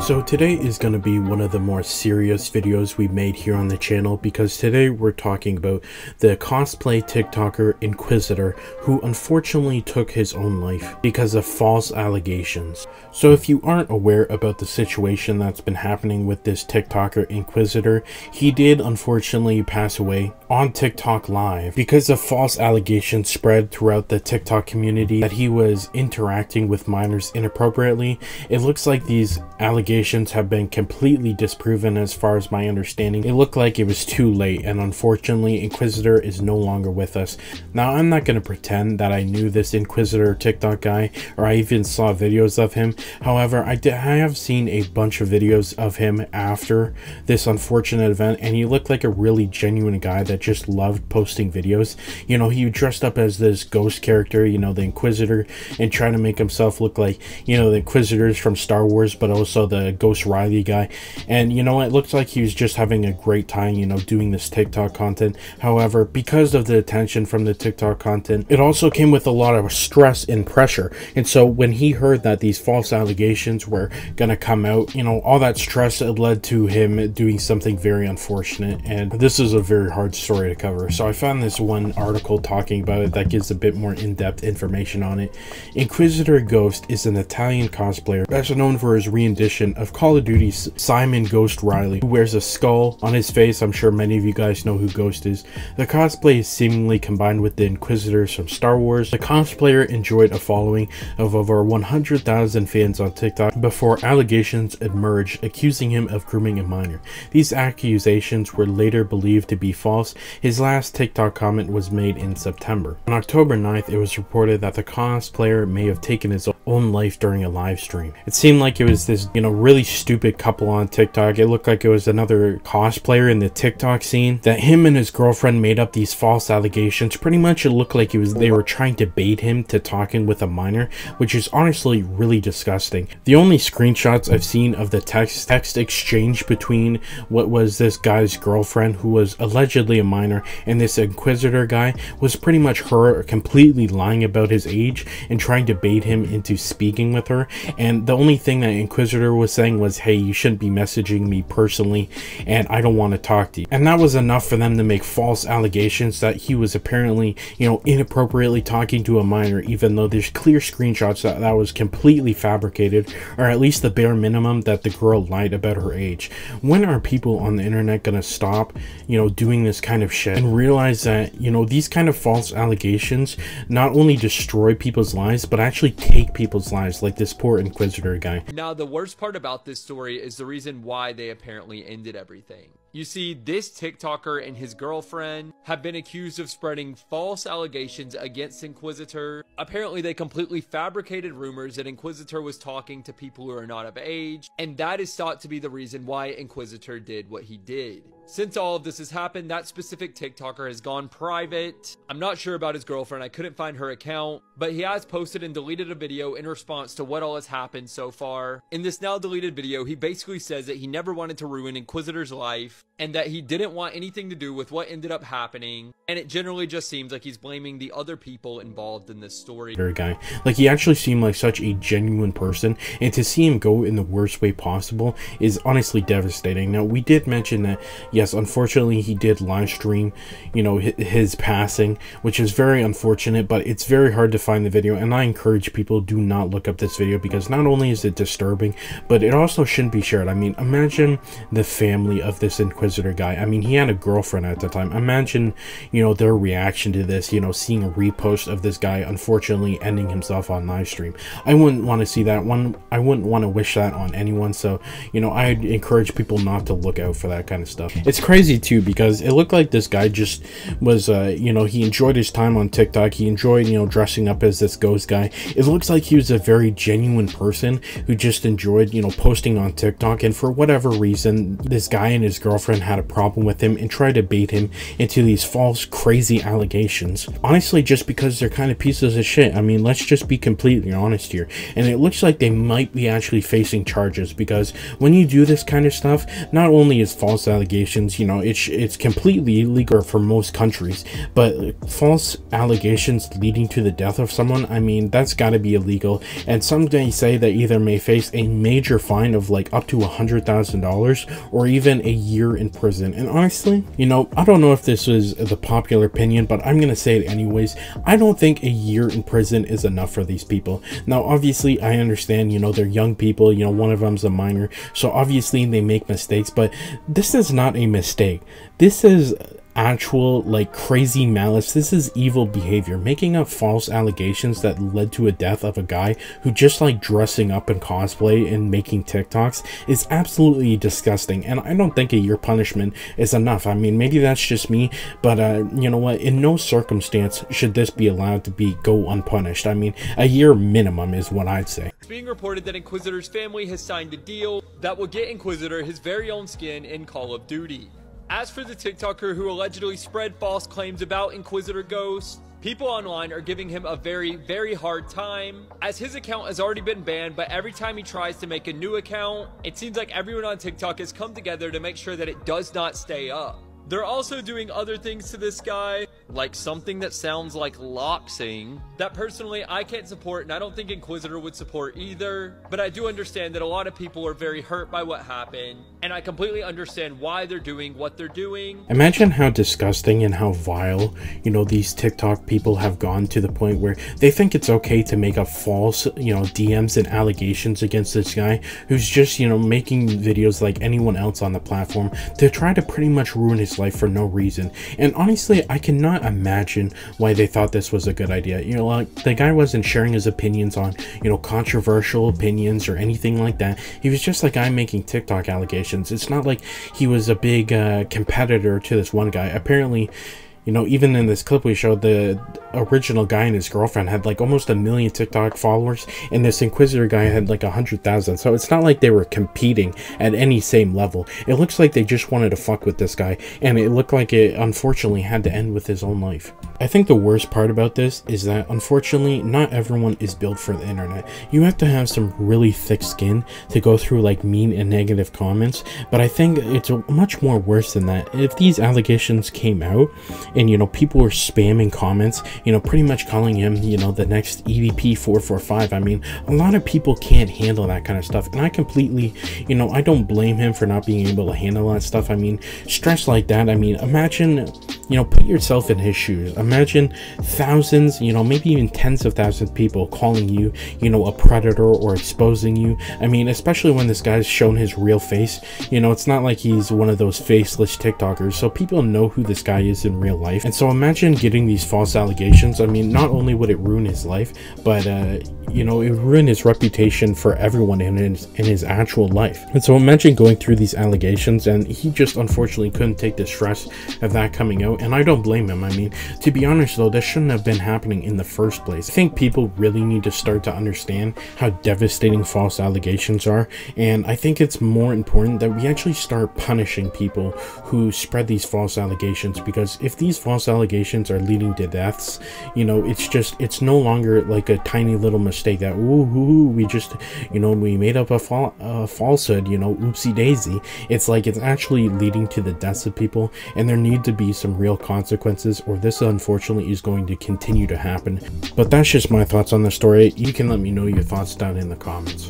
So today is going to be one of the more serious videos we made here on the channel, because today we're talking about the cosplay TikToker Inquisitor, who unfortunately took his own life because of false allegations. So if you aren't aware about the situation that's been happening with this TikToker Inquisitor, he did unfortunately pass away on TikTok Live because of false allegations spread throughout the TikTok community that he was interacting with minors inappropriately. It looks like these allegations have been completely disproven as far as my understanding. It looked like it was too late, and unfortunately Inquisitor is no longer with us. Now, I'm not going to pretend that I knew this Inquisitor TikTok guy, or I even saw videos of him. However, I have seen a bunch of videos of him after this unfortunate event, and he looked like a really genuine guy that just loved posting videos. You know, he dressed up as this ghost character, you know, the Inquisitor, and trying to make himself look like, you know, the Inquisitors from Star Wars, but also the Ghost Riley guy. And you know, it looks like he was just having a great time, you know, doing this TikTok content. However, because of the attention from the TikTok content, it also came with a lot of stress and pressure. And so when he heard that these false allegations were gonna come out, you know, all that stress, it led to him doing something very unfortunate. And this is a very hard story to cover, so I found this one article talking about it that gives a bit more in-depth information on it. Inquisitor Ghost is an Italian cosplayer best known for his rendition of Call of Duty's Simon Ghost Riley, who wears a skull on his face. I'm sure many of you guys know who Ghost is. The cosplay is seemingly combined with the Inquisitors from Star Wars. The cosplayer enjoyed a following of over 100,000 fans on TikTok before allegations emerged accusing him of grooming a minor. These accusations were later believed to be false. His last TikTok comment was made in September. On October 9th, it was reported that the cosplayer may have taken his own life during a live stream. It seemed like it was this, you know, really stupid couple on TikTok. It looked like it was another cosplayer in the TikTok scene, that him and his girlfriend made up these false allegations. Pretty much it looked like they were trying to bait him to talking with a minor, which is honestly really disgusting. The only screenshots I've seen of the text exchange between what was this guy's girlfriend, who was allegedly a minor, and this Inquisitor guy was pretty much her completely lying about his age and trying to bait him into speaking with her. And the only thing that Inquisitor was saying was, hey, you shouldn't be messaging me personally, and I don't want to talk to you. And that was enough for them to make false allegations that he was apparently, you know, inappropriately talking to a minor, even though there's clear screenshots that was completely fabricated, or at least the bare minimum that the girl lied about her age. When are people on the internet gonna stop, you know, doing this kind of shit and realize that, you know, these kind of false allegations not only destroy people's lives, but actually take people's lives, like this poor Inquisitor guy. Now, the worst part about this story is the reason why they apparently ended everything. You see, this TikToker and his girlfriend have been accused of spreading false allegations against Inquisitor. Apparently, they completely fabricated rumors that Inquisitor was talking to people who are not of age, and that is thought to be the reason why Inquisitor did what he did. Since all of this has happened, that specific TikToker has gone private. I'm not sure about his girlfriend. I couldn't find her account, but he has posted and deleted a video in response to what all has happened so far. In this now deleted video, he basically says that he never wanted to ruin Inquisitor's life and that he didn't want anything to do with what ended up happening. And it generally just seems like he's blaming the other people involved in this story. Guy, like, he actually seemed like such a genuine person, and to see him go in the worst way possible is honestly devastating. Now, we did mention that, yes, unfortunately he did live stream, you know, his passing, which is very unfortunate, but it's very hard to find the video, and I encourage people, do not look up this video, because not only is it disturbing, but it also shouldn't be shared. I mean, imagine the family of this Inquisitor guy. I mean, he had a girlfriend at the time. Imagine, you know, their reaction to this, you know, seeing a repost of this guy unfortunately ending himself on live stream. I wouldn't want to see that one. I wouldn't want to wish that on anyone. So, you know, I'd encourage people not to look out for that kind of stuff. It's crazy too, because it looked like this guy just was, you know, he enjoyed his time on TikTok. He enjoyed, you know, dressing up as this ghost guy. It looks like he was a very genuine person who just enjoyed, you know, posting on TikTok. And for whatever reason, this guy and his girlfriend girlfriend had a problem with him and tried to bait him into these false, crazy allegations. Honestly, just because they're kind of pieces of shit. I mean, let's just be completely honest here. And it looks like they might be actually facing charges, because when you do this kind of stuff, not only is false allegations, you know, it's completely illegal for most countries, but false allegations leading to the death of someone, I mean, that's got to be illegal. And some may say that either may face a major fine of like up to $100,000 or even a year in prison. And honestly, you know, I don't know if this is the popular opinion, but I'm gonna say it anyways. I don't think a year in prison is enough for these people. Now, obviously, I understand, you know, they're young people, you know, one of them's a minor, so obviously they make mistakes, but this is not a mistake. This is actual like crazy malice. This is evil behavior, making up false allegations that led to a death of a guy who just like dressing up in cosplay and making TikToks is absolutely disgusting. And I don't think a year punishment is enough. I mean, maybe that's just me, but you know what, in no circumstance should this be allowed to go unpunished. I mean, a year minimum is what I'd say. It's being reported that Inquisitor's family has signed a deal that will get Inquisitor his very own skin in Call of Duty. As for the TikToker who allegedly spread false claims about Inquisitor Ghost, people online are giving him a very, very hard time, as his account has already been banned, but every time he tries to make a new account, it seems like everyone on TikTok has come together to make sure that it does not stay up. They're also doing other things to this guy, like something that sounds like loxing, that personally I can't support, and I don't think Inquisitor would support either, but I do understand that a lot of people are very hurt by what happened, and I completely understand why they're doing what they're doing. Imagine how disgusting and how vile, you know, these TikTok people have gone to the point where they think it's okay to make up false, you know, DMs and allegations against this guy who's just, you know, making videos like anyone else on the platform to try to pretty much ruin his life for no reason. And honestly, I cannot imagine why they thought this was a good idea. You know, like, the guy wasn't sharing his opinions on, you know, controversial opinions or anything like that. He was just a guy making TikTok allegations. It's not like he was a big competitor to this one guy. Apparently, you know, even in this clip we showed, the original guy and his girlfriend had like almost 1 million TikTok followers, and this Inquisitor guy had like 100,000. So it's not like they were competing at any same level. It looks like they just wanted to fuck with this guy, and it looked like it unfortunately had to end with his own life. I think the worst part about this is that unfortunately not everyone is built for the internet. You have to have some really thick skin to go through like mean and negative comments, but I think it's much more worse than that. If these allegations came out and, you know, people were spamming comments, you know, pretty much calling him, you know, the next EVP 445, I mean, a lot of people can't handle that kind of stuff, and I completely, you know, I don't blame him for not being able to handle that stuff. I mean, stress like that, I mean, imagine, you know, put yourself in his shoes. Imagine thousands, you know, maybe even tens of thousands of people calling you, you know, a predator or exposing you. I mean, especially when this guy's shown his real face. You know, it's not like he's one of those faceless TikTokers, so people know who this guy is in real life. And so imagine getting these false allegations. I mean, not only would it ruin his life, but you know, it would ruin his reputation for everyone in his actual life. And so imagine going through these allegations, and he just unfortunately couldn't take the stress of that coming out, and I don't blame him. I mean, to be honest though, this shouldn't have been happening in the first place. I think people really need to start to understand how devastating false allegations are, and I think it's more important that we actually start punishing people who spread these false allegations, because if these false allegations are leading to deaths, you know, it's no longer like a tiny little mistake that we just, you know, we made up a falsehood, you know, oopsie daisy. It's like it's actually leading to the deaths of people, and there need to be some real consequences, or this unfortunately is going to continue to happen. But that's just my thoughts on the story. You can let me know your thoughts down in the comments.